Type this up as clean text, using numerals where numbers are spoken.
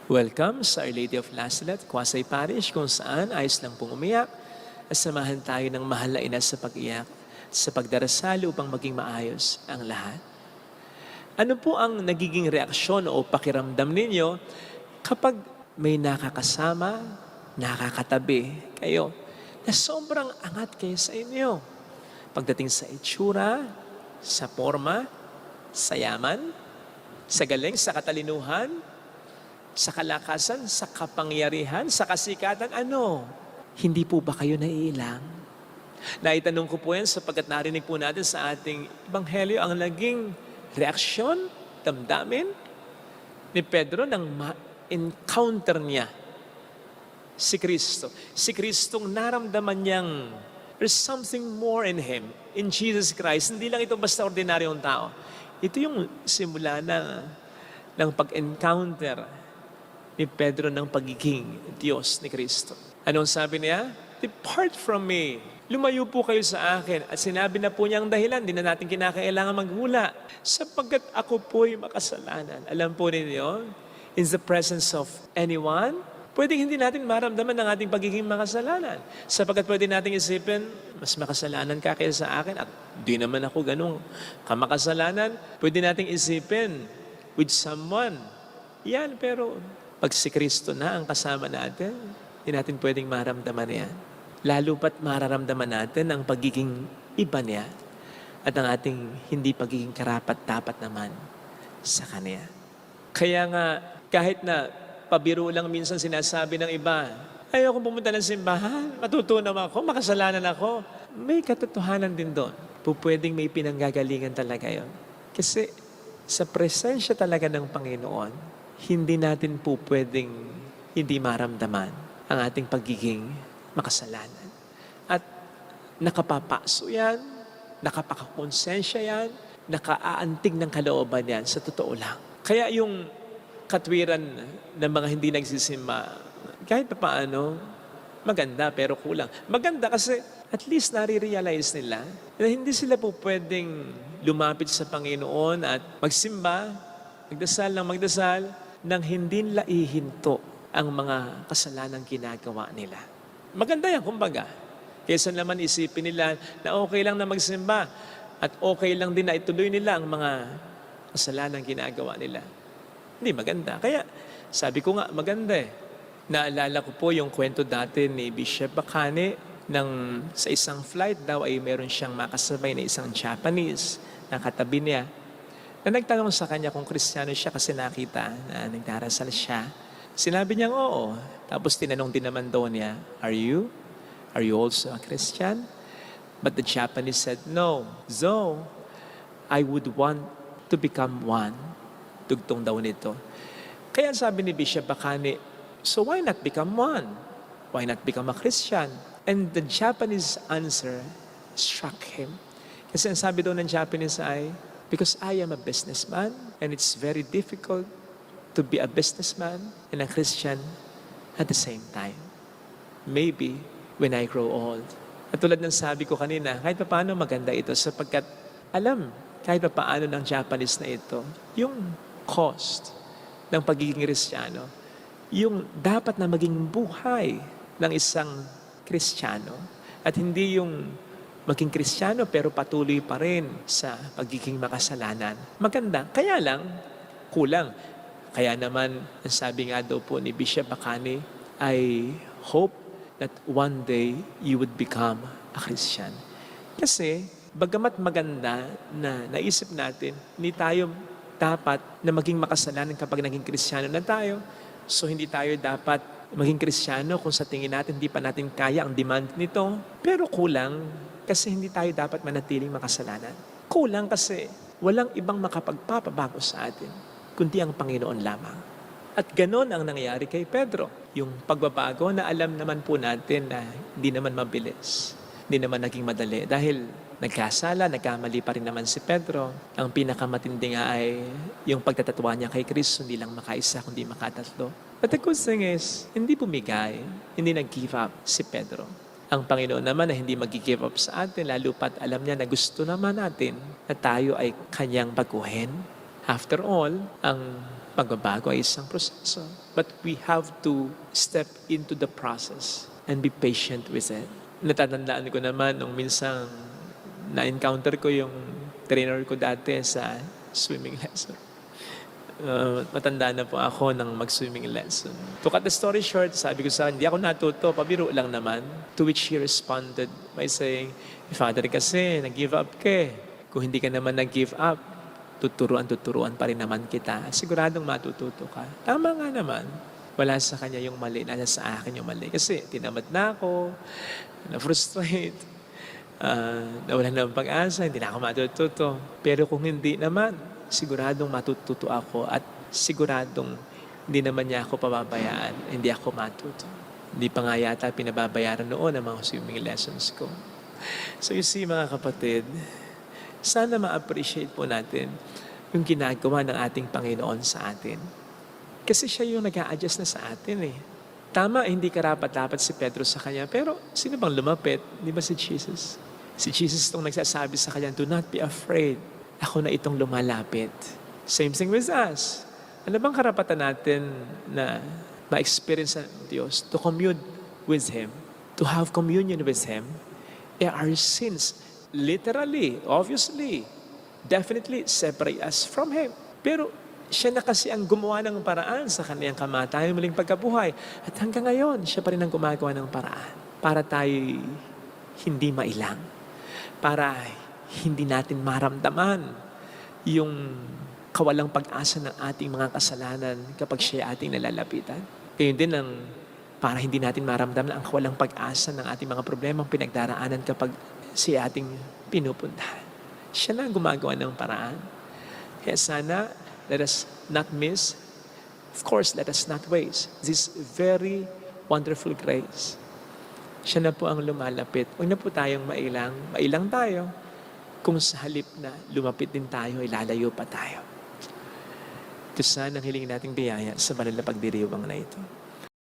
Welcome sa Our Lady of Lasalet, Quasay Parish, kung saan ayos lang pong umiyak at samahan tayo ng mahal na ina sa pag-iyak, sa pagdarasal upang maging maayos ang lahat. Ano po ang nagiging reaksyon o pakiramdam ninyo kapag may nakakasama, nakakatabi kayo na sobrang angat kayo sa inyo? Pagdating sa itsura, sa forma, sa yaman, sa galing, sa katalinuhan, sa kalakasan, sa kapangyarihan, sa kasikatan, ano? Hindi po ba kayo naiilang? Naitanong ko po yan sapagkat narinig po natin sa ating ebanghelyo ang naging reaksyon, damdamin ni Pedro nang ma-encounter niya si Kristo. Si Kristong naramdaman niyang there's something more in Him, in Jesus Christ. Hindi lang ito basta ordinaryong tao. Ito yung simula ng pag-encounter ni Pedro ng pagiging Diyos ni Kristo. Anong sabi niya? Depart from me. Lumayo po kayo sa akin. At sinabi na po niya ang dahilan, di na natin kinakailangan maghula. Sapagkat ako po'y makasalanan. Alam po ninyo, in the presence of anyone, pwedeng hindi natin maramdaman ang ating pagiging makasalanan. Sapagkat pwede natin isipin, mas makasalanan ka kaya sa akin at di naman ako ganun kamakasalanan. Pwede natin isipin with someone. Yan, pero pag si Kristo na ang kasama natin, hindi natin pwedeng maramdaman yan. Lalo pat mararamdaman natin ang pagiging iba niya at ang ating hindi pagiging karapat-dapat naman sa Kanya. Kaya nga, kahit na pabiro lang minsan sinasabi ng iba, ayoko pumunta ng simbahan, matutunaw ako, makasalanan ako. May katotohanan din doon. Pwedeng may pinanggagalingan talaga yon. Kasi sa presensya talaga ng Panginoon, hindi natin po pwedeng hindi maramdaman ang ating pagiging makasalanan. At nakapapaso yan, nakapakakonsensya yan, nakaaantig ng kalooban yan sa totoo lang. Kaya yung katwiran ng mga hindi nagsisimba, kahit pa paano, maganda pero kulang. Maganda kasi at least nare-realize nila na hindi sila po pwedeng lumapit sa Panginoon at magsimba, magdasal ng magdasal, nang hindi nila ihinto ang mga kasalanang ginagawa nila. Maganda yan, kumbaga. Kaysa naman isipin nila na okay lang na magsimba at okay lang din na ituloy nila ang mga kasalanang ginagawa nila. Hindi maganda. Kaya sabi ko nga, maganda eh. Naalala ko po yung kwento dati ni Bishop Bacane nang sa isang flight daw ay meron siyang makasabay na isang Japanese na katabi niya. Na nagtanong sa kanya kung Kristiyano siya kasi nakita na nagdarasal siya. Sinabi niya, oo. Tapos tinanong din naman daw niya, Are you also a Christian? But the Japanese said, no. So, I would want to become one. Dugtong daw nito. Kaya sabi ni Bishop Bacane, so why not become one? Why not become a Christian? And the Japanese answer struck him. Kasi ang sabi daw ng Japanese ay, because I am a businessman and it's very difficult to be a businessman and a Christian at the same time. Maybe when I grow old. At tulad ng sabi ko kanina, kahit pa paano maganda ito sapagkat alam kahit pa paano ng Japanese na ito, yung cost ng pagiging Kristiyano, yung dapat na maging buhay ng isang Kristiyano at hindi yung maging Kristiyano pero patuloy pa rin sa pagiging makasalanan. Maganda. Kaya lang, kulang. Kaya naman, ang sabi nga daw po ni Bishop Bacane, I hope that one day you would become a Christian. Kasi, bagamat maganda na naisip natin, hindi tayo dapat na maging makasalanan kapag naging Kristiyano na tayo. So, hindi tayo dapat maging Kristiyano kung sa tingin natin hindi pa natin kaya ang demand nito. Pero kulang kasi hindi tayo dapat manatiling makasalanan. Kulang kasi walang ibang makapagpapabago sa atin, kundi ang Panginoon lamang. At ganon ang nangyari kay Pedro. Yung pagbabago na alam naman po natin na hindi naman mabilis, hindi naman naging madali. Dahil nagkasala, nagkamali pa rin naman si Pedro. Ang pinakamatindi nga ay yung pagtatatwa niya kay Kristo, hindi lang makaisa, kundi makatatlo. But the good thing is, hindi bumigay, hindi nag-give up si Pedro. Ang Panginoon naman na hindi mag-give up sa atin, lalo pat alam niya na gusto naman natin na tayo ay Kanyang baguhin. After all, ang Pagbabago ay isang proseso. But we have to step into the process and be patient with it. Natatandaan ko naman nung minsan na-encounter ko yung trainer ko dati sa swimming lesson. Matanda na po ako ng mag-swimming lesson. To cut the story short, sabi ko sa hindi ako natuto, pabiro lang naman. To which he responded by saying, Father, kasi nag-give up ka eh. Kung hindi ka naman nag-give up, tuturuan pa rin naman kita. Siguradong matututo ka. Tama nga naman. Wala sa kanya yung mali, nasa sa akin yung mali. Kasi tinamad na ako, na-frustrate, nawala na ang pag-asa, hindi na ako matututo. Pero kung hindi naman, siguradong matututo ako at siguradong hindi naman niya ako pababayaan, hindi ako matuto. Hindi pa nga yata pinababayaran noon ang mga swimming lessons ko. So you see mga kapatid, sana ma-appreciate po natin yung ginagawa ng ating Panginoon sa atin. Kasi siya yung nag-a-adjust na sa atin eh. Tama, hindi karapat-dapat si Pedro sa kanya, pero sino bang lumapit? Di ba si Jesus? Si Jesus itong nagsasabi sa kanya, do not be afraid. Ako na itong lumalapit. Same thing with us. Ano bang karapatan natin na ma-experience ng Diyos? To commune with Him. To have communion with Him. Our sins, literally, obviously, definitely separate us from Him. Pero siya na kasi ang gumawa ng paraan sa kaniyang kamatayan, muling pagkabuhay. At hanggang ngayon, siya pa rin ang gumagawa ng paraan. Para tayo hindi mailang. Para hindi natin maramdaman yung kawalang pag-asa ng ating mga kasalanan kapag siya ating nalalapitan. Kaya din ang para hindi natin maramdaman ang kawalang pag-asa ng ating mga problemang pinagdaraanan kapag siya ating pinupuntahan. Siya na ang gumagawa ng paraan. Kaya sana, let us not miss, of course, let us not waste this very wonderful grace. Siya na po ang lumalapit. Huwag na po tayong mailang. Mailang tayo. Kung sa halip na lumapit din tayo, ilalayo pa tayo. Ito sana ang hiling nating biyaya sa banal na pagdiriwang na ito.